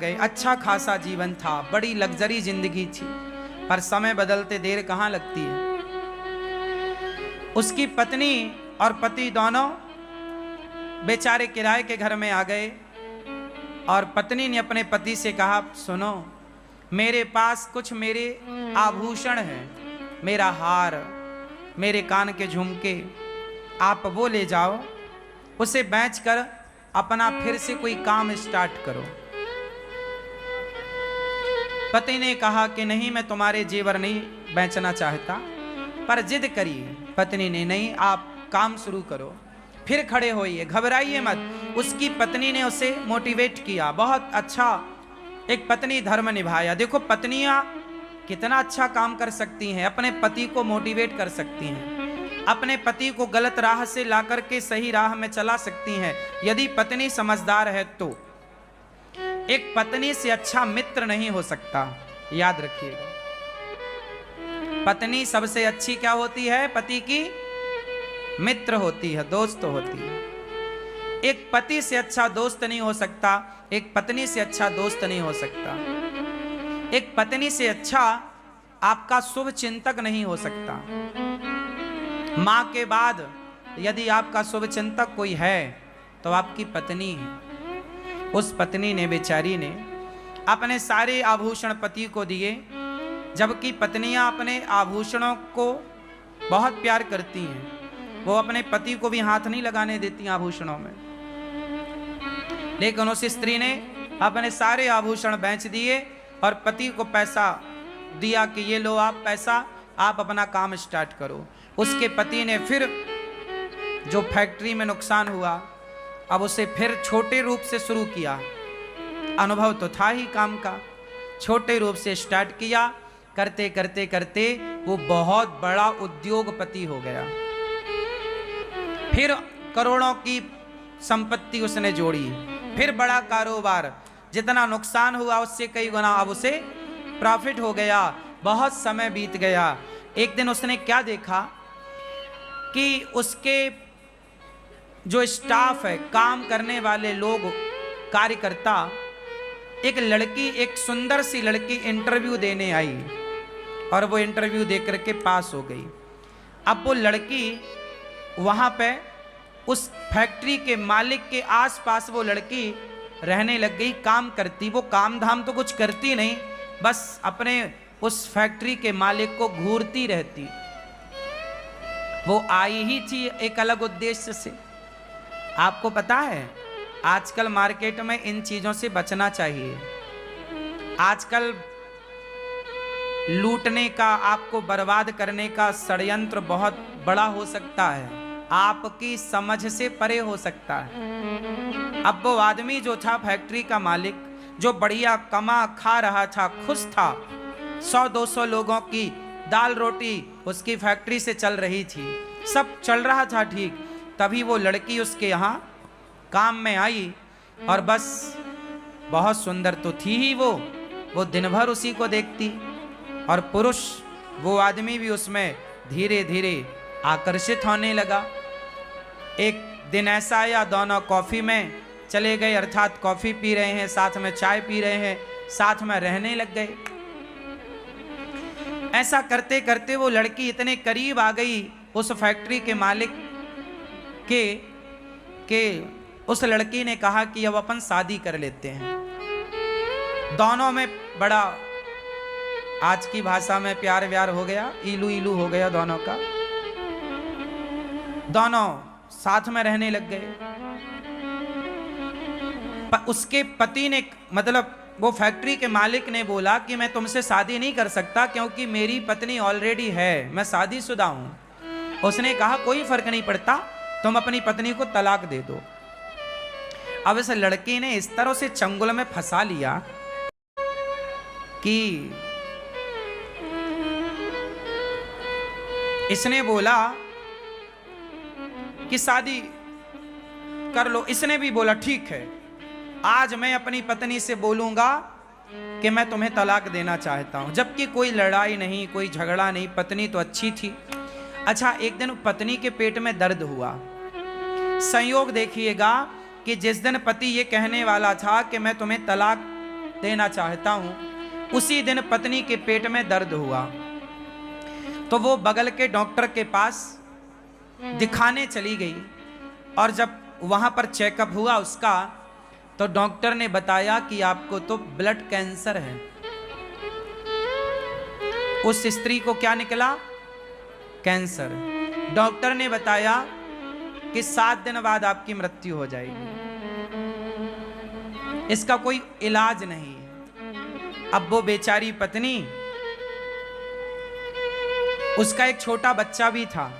गए। अच्छा खासा जीवन था, बड़ी लग्जरी जिंदगी थी, पर समय बदलते देर कहाँ लगती है। उसकी पत्नी और पति दोनों बेचारे किराए के घर में आ गए और पत्नी ने अपने पति से कहा, सुनो, मेरे पास कुछ मेरे आभूषण हैं, मेरा हार, मेरे कान के झुमके, आप वो ले जाओ, उसे बेचकर अपना फिर से कोई काम स्टार्ट करो। पति ने कहा कि नहीं, मैं तुम्हारे जेवर नहीं बेचना चाहता, पर जिद करी पत्नी ने, नहीं आप काम शुरू करो, फिर खड़े होइए, घबराइए मत। उसकी पत्नी ने उसे मोटिवेट किया, बहुत अच्छा एक पत्नी धर्म निभाया। देखो पत्नियां कितना अच्छा काम कर सकती हैं, अपने पति को मोटिवेट कर सकती हैं, अपने पति को गलत राह से ला करके सही राह में चला सकती हैं, यदि पत्नी समझदार है तो। एक पत्नी से अच्छा मित्र नहीं हो सकता, याद रखिएगा। पत्नी सबसे अच्छी क्या होती है? पति की मित्र होती है, दोस्त होती है। एक पति से अच्छा दोस्त नहीं हो सकता, एक पत्नी से अच्छा दोस्त नहीं हो सकता, एक पत्नी से अच्छा आपका शुभ चिंतक नहीं हो सकता। मां के बाद यदि आपका शुभ चिंतक कोई है तो आपकी पत्नी है। उस पत्नी ने, बेचारी ने अपने सारे आभूषण पति को दिए, जबकि पत्नियां अपने आभूषणों को बहुत प्यार करती हैं, वो अपने पति को भी हाथ नहीं लगाने देती आभूषणों में। लेकिन उस स्त्री ने अपने सारे आभूषण बेच दिए और पति को पैसा दिया कि ये लो आप पैसा, आप अपना काम स्टार्ट करो। उसके पति ने फिर जो फैक्ट्री में नुकसान हुआ, अब उसे फिर छोटे रूप से शुरू किया। अनुभव तो था ही काम का, छोटे रूप से स्टार्ट किया, करते करते करते वो बहुत बड़ा उद्योगपति हो गया। फिर करोड़ों की संपत्ति उसने जोड़ी, फिर बड़ा कारोबार, जितना नुकसान हुआ उससे कई गुना अब उसे प्रॉफिट हो गया। बहुत समय बीत गया। एक दिन उसने क्या देखा कि उसके जो स्टाफ है, काम करने वाले लोग, कार्यकर्ता, एक लड़की, एक सुंदर सी लड़की इंटरव्यू देने आई और वो इंटरव्यू दे करके पास हो गई। अब वो लड़की वहाँ पे उस फैक्ट्री के मालिक के आसपास वो लड़की रहने लग गई, काम करती। वो काम धाम तो कुछ करती नहीं, बस अपने उस फैक्ट्री के मालिक को घूरती रहती। वो आई ही थी एक अलग उद्देश्य से। आपको पता है आजकल मार्केट में इन चीजों से बचना चाहिए। आजकल लूटने का, आपको बर्बाद करने का षड्यंत्र बहुत बड़ा हो सकता है, आपकी समझ से परे हो सकता है। अब वो आदमी जो था फैक्ट्री का मालिक, जो बढ़िया कमा खा रहा था, खुश था, 100-200 लोगों की दाल रोटी उसकी फैक्ट्री से चल रही थी, सब चल रहा था ठीक। तभी वो लड़की उसके यहाँ काम में आई और बस बहुत सुंदर तो थी ही वो दिन भर उसी को देखती, और पुरुष वो आदमी भी उसमें धीरे धीरे आकर्षित होने लगा। एक दिन ऐसा आया, दोनों कॉफ़ी में चले गए, अर्थात कॉफ़ी पी रहे हैं, साथ में चाय पी रहे हैं, साथ में रहने लग गए। ऐसा करते करते वो लड़की इतने करीब आ गई उस फैक्ट्री के मालिक के उस लड़की ने कहा कि अब अपन शादी कर लेते हैं। दोनों में बड़ा, आज की भाषा में प्यार व्यार हो गया, इलू इलू हो गया दोनों का। दोनों साथ में रहने लग गए। उसके पति ने, मतलब वो फैक्ट्री के मालिक ने बोला कि मैं तुमसे शादी नहीं कर सकता क्योंकि मेरी पत्नी ऑलरेडी है, मैं शादीशुदा हूं। उसने कहा कोई फर्क नहीं पड़ता, तुम अपनी पत्नी को तलाक दे दो। अब इस लड़की ने इस तरह से चंगुल में फंसा लिया कि इसने बोला कि शादी कर लो। इसने भी बोला ठीक है, आज मैं अपनी पत्नी से बोलूंगा कि मैं तुम्हें तलाक देना चाहता हूं। जबकि कोई लड़ाई नहीं, कोई झगड़ा नहीं, पत्नी तो अच्छी थी। अच्छा, एक दिन पत्नी के पेट में दर्द हुआ। संयोग देखिएगा कि जिस दिन पति ये कहने वाला था कि मैं तुम्हें तलाक देना चाहता हूं। उसी दिन पत्नी के पेट में दर्द हुआ तो वो बगल के डॉक्टर के पास दिखाने चली गई, और जब वहां पर चेकअप हुआ उसका, तो डॉक्टर ने बताया कि आपको तो ब्लड कैंसर है। उस स्त्री को क्या निकला? कैंसर। डॉक्टर ने बताया कि 7 दिन बाद आपकी मृत्यु हो जाएगी, इसका कोई इलाज नहीं है। अब वो बेचारी पत्नी, उसका एक छोटा बच्चा भी था,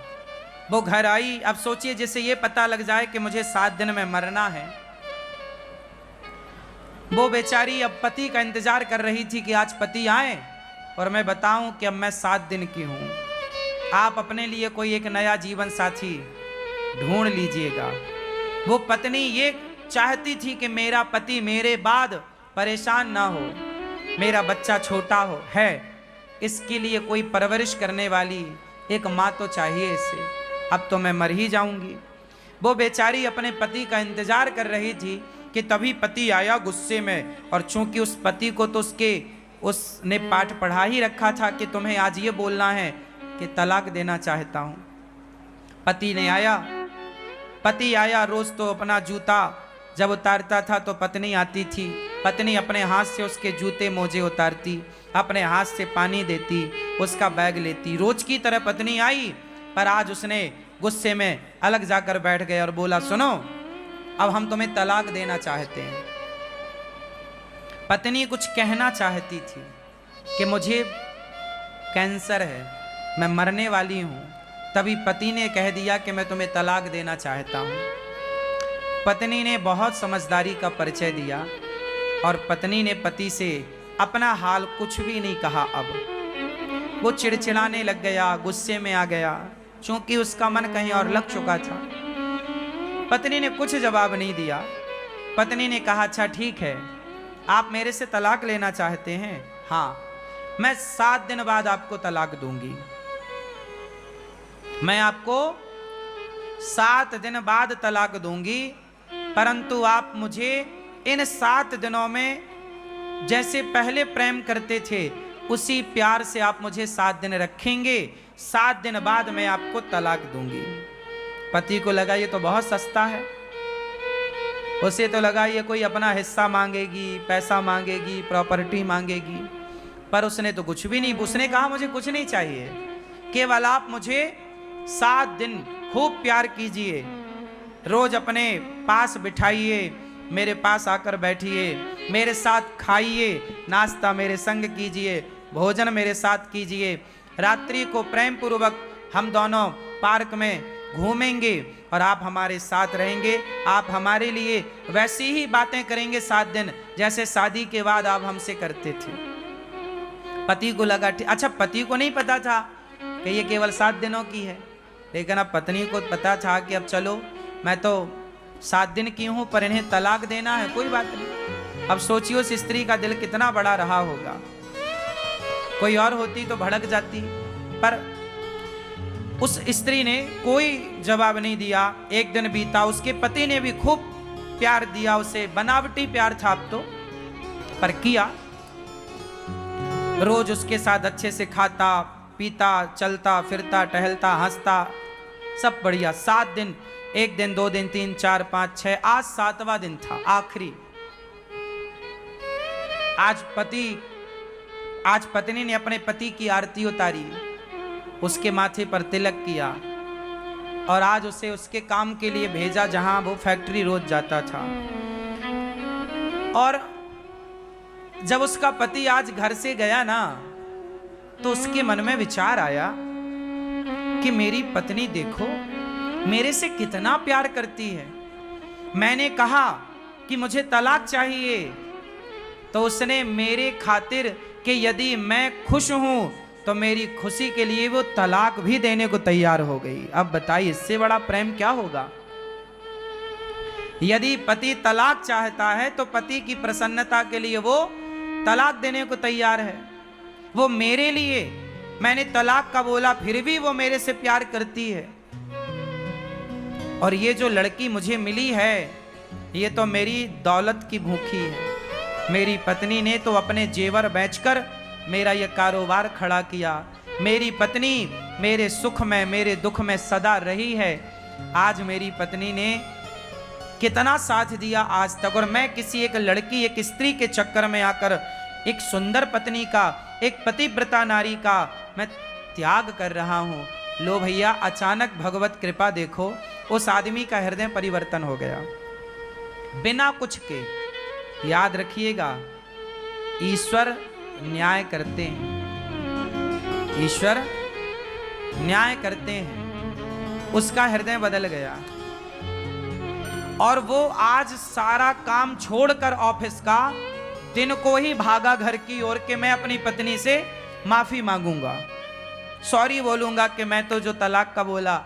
वो घर आई। अब सोचिए, जैसे ये पता लग जाए कि मुझे 7 दिन में मरना है, वो बेचारी अब पति का इंतजार कर रही थी कि आज पति आए और मैं बताऊं कि अब मैं 7 दिन की हूं, आप अपने लिए कोई एक नया जीवन साथी ढूंढ लीजिएगा। वो पत्नी ये चाहती थी कि मेरा पति मेरे बाद परेशान ना हो, मेरा बच्चा छोटा हो है, इसके लिए कोई परवरिश करने वाली एक माँ तो चाहिए इसे, अब तो मैं मर ही जाऊंगी। वो बेचारी अपने पति का इंतजार कर रही थी कि तभी पति आया गुस्से में, और चूंकि उस पति को तो उसने पाठ पढ़ा ही रखा था कि तुम्हें आज ये बोलना है कि तलाक देना चाहता हूं। पति आया, रोज तो अपना जूता जब उतारता था तो पत्नी आती थी, पत्नी अपने हाथ से उसके जूते मोजे उतारती, अपने हाथ से पानी देती, उसका बैग लेती, रोज की तरह पत्नी आई। पर आज उसने गुस्से में अलग जाकर बैठ गए और बोला, सुनो, अब हम तुम्हें तलाक देना चाहते हैं। पत्नी कुछ कहना चाहती थी कि मुझे कैंसर है, मैं मरने वाली हूं, तभी पति ने कह दिया कि मैं तुम्हें तलाक देना चाहता हूं। पत्नी ने बहुत समझदारी का परिचय दिया और पत्नी ने पति से अपना हाल कुछ भी नहीं कहा। अब वो चिड़चिड़ाने लग गया, गुस्से में आ गया, क्योंकि उसका मन कहीं और लग चुका था। पत्नी ने कुछ जवाब नहीं दिया। पत्नी ने कहा, अच्छा ठीक है, आप मेरे से तलाक लेना चाहते हैं? हाँ, मैं 7 दिन बाद आपको तलाक दूंगी। मैं आपको 7 दिन बाद तलाक दूंगी, परंतु आप मुझे इन 7 दिनों में जैसे पहले प्रेम करते थे उसी प्यार से आप मुझे 7 दिन रखेंगे, 7 दिन बाद मैं आपको तलाक दूंगी। पति को लगा ये तो बहुत सस्ता है, उसे तो लगा ये कोई अपना हिस्सा मांगेगी, पैसा मांगेगी, प्रॉपर्टी मांगेगी, पर उसने तो कुछ भी नहीं। उसने कहा मुझे कुछ नहीं चाहिए, केवल आप मुझे 7 दिन खूब प्यार कीजिए, रोज अपने पास बिठाइए, मेरे पास आकर बैठिए, मेरे साथ खाइए, नाश्ता मेरे संग कीजिए, भोजन मेरे साथ कीजिए, रात्रि को प्रेम पूर्वक हम दोनों पार्क में घूमेंगे और आप हमारे साथ रहेंगे। आप हमारे लिए वैसी ही बातें करेंगे 7 दिन जैसे शादी के बाद आप हमसे करते थे। पति को लगा, अच्छा पति को नहीं पता था कि ये केवल 7 दिनों की है, लेकिन अब पत्नी को पता था कि अब चलो मैं तो 7 दिन की हूं, पर इन्हें तलाक देना है, कोई बात नहीं। अब सोचिए उस स्त्री का दिल कितना बड़ा रहा होगा। कोई और होती तो भड़क जाती, पर उस स्त्री ने कोई जवाब नहीं दिया। एक दिन बीता, उसके पति ने भी खूब प्यार दिया उसे, बनावटी प्यार था अब तो, पर किया। रोज उसके साथ अच्छे से खाता पीता, चलता फिरता, टहलता, हंसता, सब बढ़िया। 7 दिन, 1 दिन, 2 दिन, 3, 4, 5, 6, आज 7वां दिन था, आखिरी। आज पत्नी ने अपने पति की आरती उतारी, उसके माथे पर तिलक किया और आज उसे उसके काम के लिए भेजा जहां वो फैक्ट्री रोज जाता था। और जब उसका पति आज घर से गया ना, तो उसके मन में विचार आया कि मेरी पत्नी देखो मेरे से कितना प्यार करती है। मैंने कहा कि मुझे तलाक चाहिए, तो उसने मेरे खातिर कि यदि मैं खुश हूं तो मेरी खुशी के लिए वो तलाक भी देने को तैयार हो गई। अब बताइए इससे बड़ा प्रेम क्या होगा। यदि पति तलाक चाहता है तो पति की प्रसन्नता के लिए वो तलाक देने को तैयार है। वो मेरे लिए, मैंने तलाक का बोला फिर भी वो मेरे से प्यार करती है। और ये जो लड़की मुझे मिली है ये तो मेरी दौलत की भूखी है, मेरी पत्नी ने तो अपने जेवर बेचकर मेरा यह कारोबार खड़ा किया। मेरी पत्नी मेरे सुख में मेरे दुख में सदा रही है। आज मेरी पत्नी ने कितना साथ दिया आज तक, और मैं किसी एक लड़की एक स्त्री के चक्कर में आकर एक सुंदर पत्नी का, एक पतिव्रता नारी का मैं त्याग कर रहा हूं। लो भैया, अचानक भगवत कृपा देखो, उस आदमी का हृदय परिवर्तन हो गया बिना कुछ के। याद रखिएगा, ईश्वर न्याय करते हैं, ईश्वर न्याय करते हैं। उसका हृदय बदल गया और वो आज सारा काम छोड़कर ऑफिस का दिन को ही भागा घर की ओर के मैं अपनी पत्नी से माफी मांगूंगा, सॉरी बोलूंगा कि मैं तो जो तलाक का बोला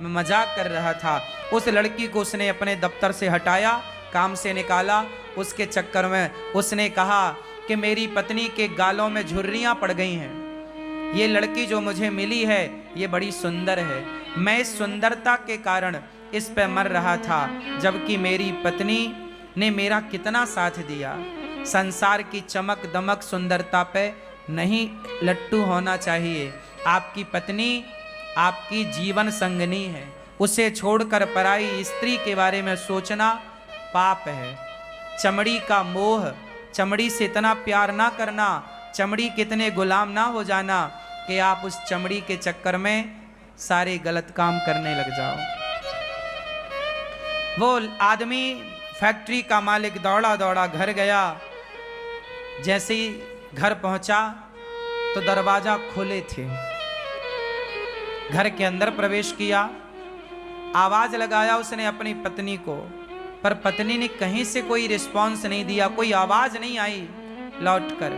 मैं मजाक कर रहा था। उस लड़की को उसने अपने दफ्तर से हटाया, काम से निकाला। उसके चक्कर में उसने कहा कि मेरी पत्नी के गालों में झुर्रियां पड़ गई हैं, ये लड़की जो मुझे मिली है ये बड़ी सुंदर है, मैं इस सुंदरता के कारण इस पे मर रहा था, जबकि मेरी पत्नी ने मेरा कितना साथ दिया। संसार की चमक दमक सुंदरता पे नहीं लट्टू होना चाहिए। आपकी पत्नी आपकी जीवन संगनी है, उसे छोड़कर पराई स्त्री के बारे में सोचना पाप है। चमड़ी का मोह, चमड़ी से इतना प्यार ना करना, चमड़ी कितने गुलाम ना हो जाना कि आप उस चमड़ी के चक्कर में सारे गलत काम करने लग जाओ। वो आदमी फैक्ट्री का मालिक दौड़ा दौड़ा घर गया। जैसे ही घर पहुंचा तो दरवाजा खोले थे। घर के अंदर प्रवेश किया, आवाज लगाया उसने अपनी पत्नी को, पर पत्नी ने कहीं से कोई रिस्पांस नहीं दिया, कोई आवाज नहीं आई लौटकर।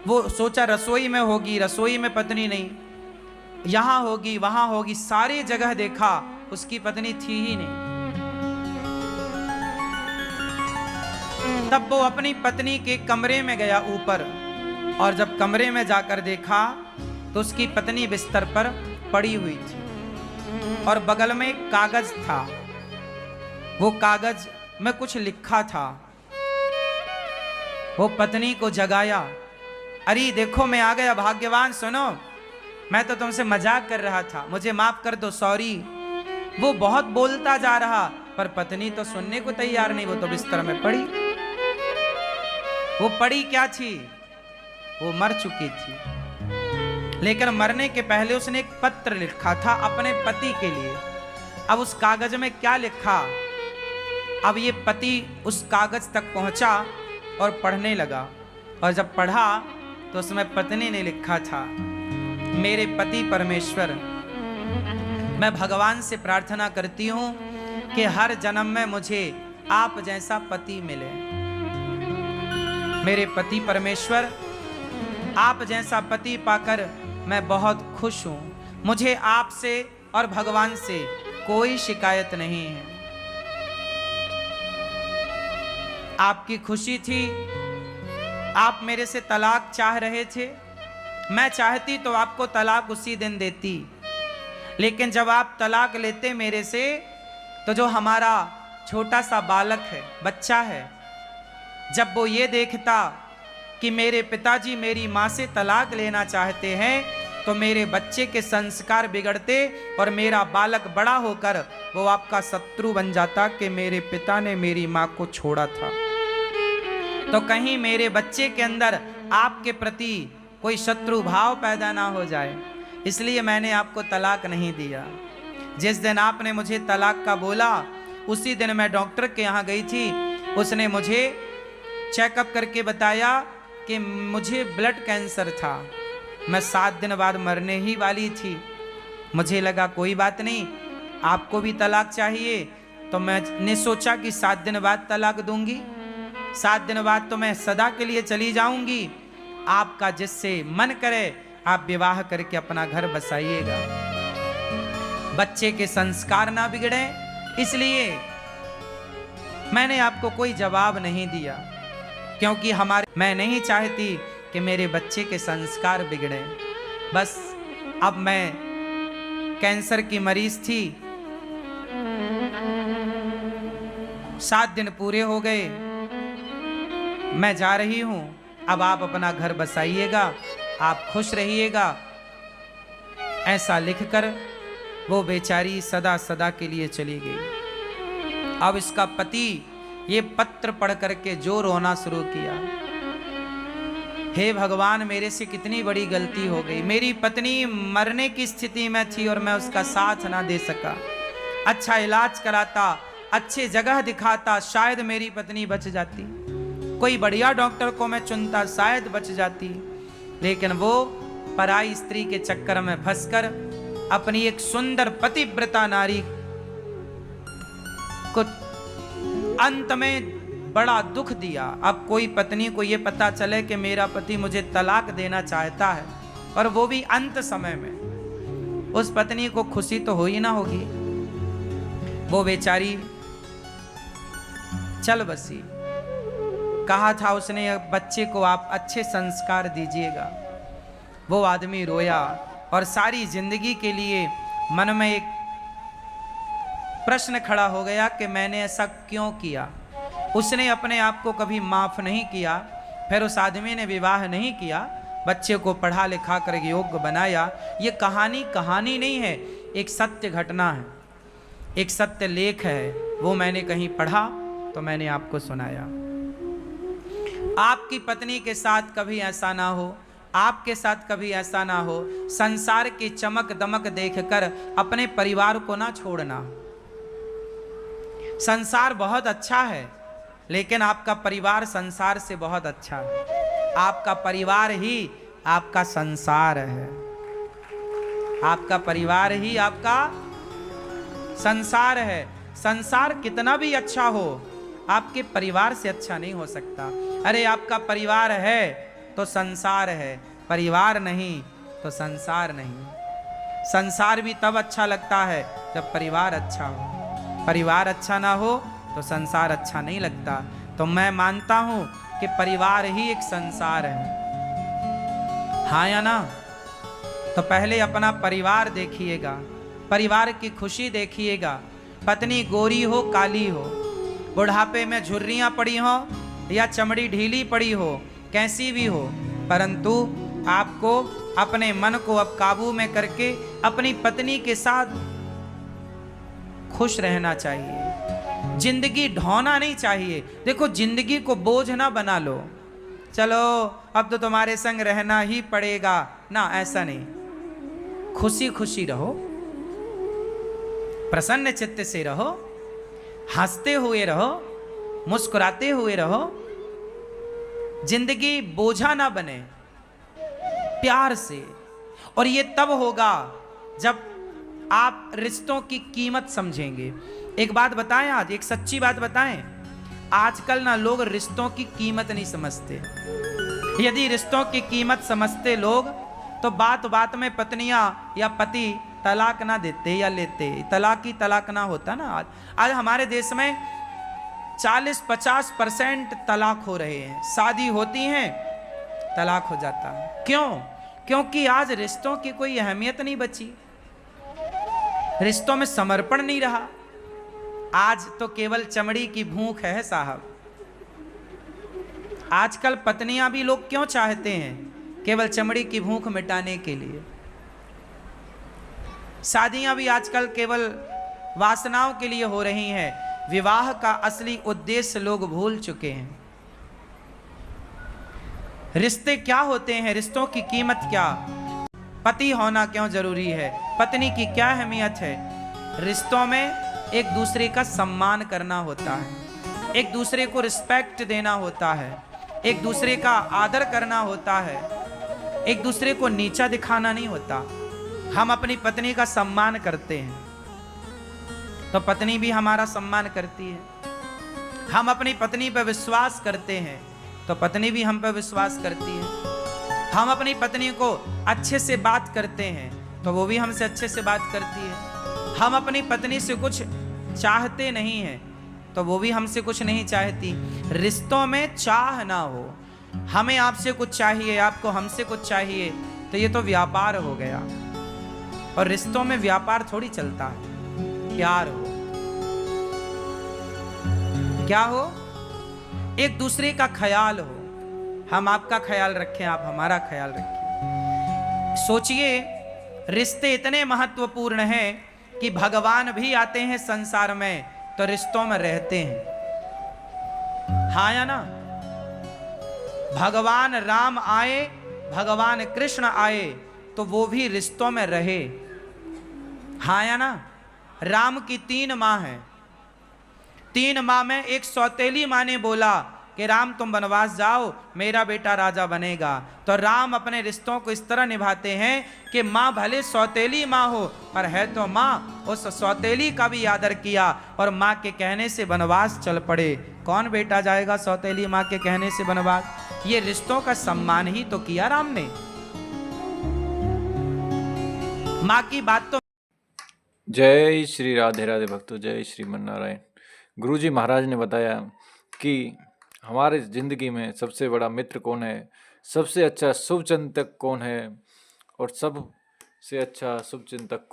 वो सोचा रसोई में होगी, रसोई में पत्नी नहीं, यहां होगी वहां होगी, सारी जगह देखा, उसकी पत्नी थी ही नहीं। तब वो अपनी पत्नी के कमरे में गया ऊपर, और जब कमरे में जाकर देखा तो उसकी पत्नी बिस्तर पर पड़ी हुई थी और बगल में एक कागज था। वो कागज में कुछ लिखा था। वो पत्नी को जगाया, अरे देखो मैं आ गया, भाग्यवान, सुनो मैं तो तुमसे मजाक कर रहा था, मुझे माफ कर दो, सॉरी। वो बहुत बोलता जा रहा, पर पत्नी तो सुनने को तैयार नहीं, वो तो बिस्तर में पड़ी। वो पड़ी क्या थी? वो मर चुकी थी, लेकिन मरने के पहले उसने एक पत्र लिखा था अपने पति के लिए। अब उस कागज में क्या लिखा? अब ये पति उस कागज तक पहुंचा और पढ़ने लगा, और जब पढ़ा तो उसमें पत्नी ने लिखा था, मेरे पति परमेश्वर, मैं भगवान से प्रार्थना करती हूं कि हर जन्म में मुझे आप जैसा पति मिले। मेरे पति परमेश्वर, आप जैसा पति पाकर मैं बहुत खुश हूं। मुझे आपसे और भगवान से कोई शिकायत नहीं है। आपकी खुशी थी, आप मेरे से तलाक चाह रहे थे, मैं चाहती तो आपको तलाक उसी दिन देती, लेकिन जब आप तलाक लेते मेरे से, तो जो हमारा छोटा सा बालक है, बच्चा है, जब वो ये देखता कि मेरे पिताजी मेरी माँ से तलाक लेना चाहते हैं, तो मेरे बच्चे के संस्कार बिगड़ते और मेरा बालक बड़ा होकर वो आपका शत्रु बन जाता कि मेरे पिता ने मेरी माँ को छोड़ा था। तो कहीं मेरे बच्चे के अंदर आपके प्रति कोई शत्रु भाव पैदा ना हो जाए, इसलिए मैंने आपको तलाक नहीं दिया। जिस दिन आपने मुझे तलाक का बोला, उसी दिन मैं डॉक्टर के यहाँ गई थी। उसने मुझे चेकअप करके बताया कि मुझे ब्लड कैंसर था, मैं 7 दिन बाद मरने ही वाली थी। मुझे लगा कोई बात नहीं, आपको भी तलाक चाहिए, तो मैंने सोचा कि 7 दिन बाद तलाक दूंगी, 7 दिन बाद तो मैं सदा के लिए चली जाऊंगी। आपका जिससे मन करे आप विवाह करके अपना घर बसाइएगा, बच्चे के संस्कार ना बिगड़े, इसलिए मैंने आपको कोई जवाब नहीं दिया, क्योंकि मैं नहीं चाहती कि मेरे बच्चे के संस्कार बिगड़े। बस अब मैं कैंसर की मरीज थी, 7 दिन पूरे हो गए, मैं जा रही हूं, अब आप अपना घर बसाइएगा, आप खुश रहिएगा। ऐसा लिखकर वो बेचारी सदा सदा के लिए चली गई। अब इसका पति ये पत्र पढ़ करके जो रोना शुरू किया, हे भगवान मेरे से कितनी बड़ी गलती हो गई, मेरी पत्नी मरने की स्थिति में थी और मैं उसका साथ ना दे सका। अच्छा इलाज कराता, अच्छे जगह दिखाता, शायद मेरी पत्नी बच जाती, कोई बढ़िया डॉक्टर को मैं चुनता, शायद बच जाती। लेकिन वो पराई स्त्री के चक्कर में फंसकर अपनी एक सुंदर पतिव्रता नारी को अंत में बड़ा दुख दिया। अब कोई पत्नी को यह पता चले कि मेरा पति मुझे तलाक देना चाहता है, और वो भी अंत समय में, उस पत्नी को खुशी तो हो ही ना होगी। वो बेचारी चल बसी। कहा था उसने बच्चे को आप अच्छे संस्कार दीजिएगा। वो आदमी रोया और सारी जिंदगी के लिए मन में एक प्रश्न खड़ा हो गया कि मैंने ऐसा क्यों किया। उसने अपने आप को कभी माफ नहीं किया। फिर उस आदमी ने विवाह नहीं किया, बच्चे को पढ़ा लिखा कर योग्य बनाया। ये कहानी नहीं है, एक सत्य घटना है, एक सत्य लेख है। वो मैंने कहीं पढ़ा तो मैंने आपको सुनाया। आपकी पत्नी के साथ कभी ऐसा ना हो, आपके साथ कभी ऐसा ना हो। संसार की चमक दमक देखकर अपने परिवार को ना छोड़ना। संसार बहुत अच्छा है, लेकिन आपका परिवार संसार से बहुत अच्छा है। आपका परिवार ही आपका संसार है। आपका परिवार ही आपका संसार है। संसार कितना भी अच्छा हो, आपके परिवार से अच्छा नहीं हो सकता। अरे आपका परिवार है तो संसार है, परिवार नहीं तो संसार नहीं। संसार भी तब अच्छा लगता है जब परिवार अच्छा हो। परिवार अच्छा ना हो तो संसार अच्छा नहीं लगता। तो मैं मानता हूं कि परिवार ही एक संसार है। हाँ या ना? तो पहले अपना परिवार देखिएगा, परिवार की खुशी देखिएगा। पत्नी गोरी हो काली हो, बुढ़ापे में झुर्रियां पड़ी हो या चमड़ी ढीली पड़ी हो, कैसी भी हो, परंतु आपको अपने मन को अब काबू में करके अपनी पत्नी के साथ खुश रहना चाहिए। जिंदगी ढोना नहीं चाहिए। देखो, जिंदगी को बोझ ना बना लो, चलो अब तो तुम्हारे संग रहना ही पड़ेगा ना, ऐसा नहीं। खुशी खुशी रहो, प्रसन्न चित्त से रहो, हंसते हुए रहो, मुस्कुराते हुए रहो। जिंदगी बोझा ना बने, प्यार से। और ये तब होगा जब आप रिश्तों की कीमत समझेंगे। एक बात बताएं, आज एक सच्ची बात बताएं, आजकल ना लोग रिश्तों की कीमत नहीं समझते। यदि रिश्तों की कीमत समझते लोग तो बात बात में पत्नियां या पति तलाक ना देते या लेते, तलाक ही तलाक ना होता ना। आज हमारे देश में 40-50% तलाक हो रहे हैं। शादी होती हैं, तलाक हो जाता है। क्यों? क्योंकि आज रिश्तों की कोई अहमियत नहीं बची, रिश्तों में समर्पण नहीं रहा। आज तो केवल चमड़ी की भूख है साहब। आजकल पत्नियां भी लोग क्यों चाहते हैं? केवल चमड़ी की भूख मिटाने के लिए। शादियां भी आजकल केवल वासनाओं के लिए हो रही हैं। विवाह का असली उद्देश्य लोग भूल चुके हैं। रिश्ते क्या होते हैं? रिश्तों की कीमत क्या? पति होना क्यों जरूरी है? पत्नी की क्या अहमियत है? रिश्तों में एक दूसरे का सम्मान करना होता है, एक दूसरे को रिस्पेक्ट देना होता है, एक दूसरे का आदर करना होता है, एक दूसरे को नीचा दिखाना नहीं होता। हम अपनी पत्नी का सम्मान करते हैं तो पत्नी भी हमारा सम्मान करती है। हम अपनी पत्नी पर विश्वास करते हैं तो पत्नी भी हम पर विश्वास करती है। हम अपनी पत्नी को अच्छे से बात करते हैं तो वो भी हमसे अच्छे से बात करती है। हम अपनी पत्नी से कुछ चाहते नहीं हैं तो वो भी हमसे कुछ नहीं चाहती। रिश्तों में चाह ना हो, हमें आपसे कुछ चाहिए, आपको हमसे कुछ चाहिए, तो ये तो व्यापार हो गया। और रिश्तों में व्यापार थोड़ी चलता है। प्यार हो, क्या हो? एक दूसरे का ख्याल हो, हम आपका ख्याल रखें, आप हमारा ख्याल रखें। सोचिए, रिश्ते इतने महत्वपूर्ण हैं कि भगवान भी आते हैं संसार में तो रिश्तों में रहते हैं, हाँ या ना? भगवान राम आए, भगवान कृष्ण आए तो वो भी रिश्तों में रहे, हाँ या ना? राम की 3 माँ हैं, 3 माँ में एक सौतेली माँ ने बोला कि राम तुम वनवास जाओ, मेरा बेटा राजा बनेगा। तो राम अपने रिश्तों को इस तरह निभाते हैं कि माँ भले सौतेली माँ हो पर है तो माँ, उस सौतेली का भी आदर किया और माँ के कहने से वनवास चल पड़े। कौन बेटा जाएगा सौतेली माँ के कहने से वनवास? ये रिश्तों का सम्मान ही तो किया राम ने। माँ की बात तो। जय श्री राधे राधे भक्तों, जय श्रीमन नारायण। गुरुजी महाराज ने बताया कि हमारे जिंदगी में सबसे बड़ा मित्र कौन है, सबसे अच्छा शुभचिंतक कौन है और सबसे अच्छा शुभचिंतक